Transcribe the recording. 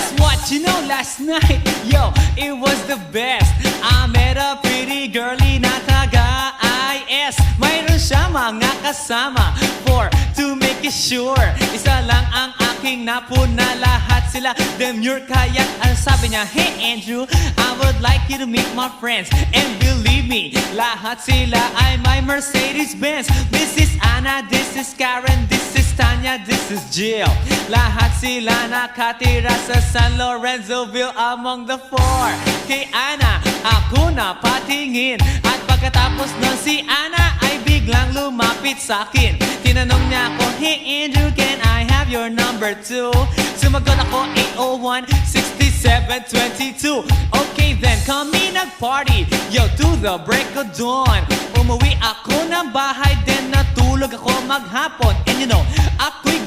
guess what? You know, last night, yo, it was the best. I met a pretty girlie na taga-IS. Mayroon siya mga kasama to make it sure. Isa lang ang aking napuna, lahat sila demure. Kaya ang sabi niya, hey Andrew, I would like you to meet my friends. And believe me, lahat sila ay my Mercedes-Benz. This is Anna, this is Karen, this is Tanya, this is Jill. Lahat sila nakatira sa San Lorenzoville among the four. Kay Anna, ako na patingin. At pagkatapos nun si Anna ay biglang lumapit sa akin. Tinanong niya ako, hey Andrew, can I have your number too? Sumagot ako, 801-6722. Okay then, kami nag-party, yo, to the break of dawn. Umuwi ako ng bahay, then natulog ako maghapon. And you know, ako'y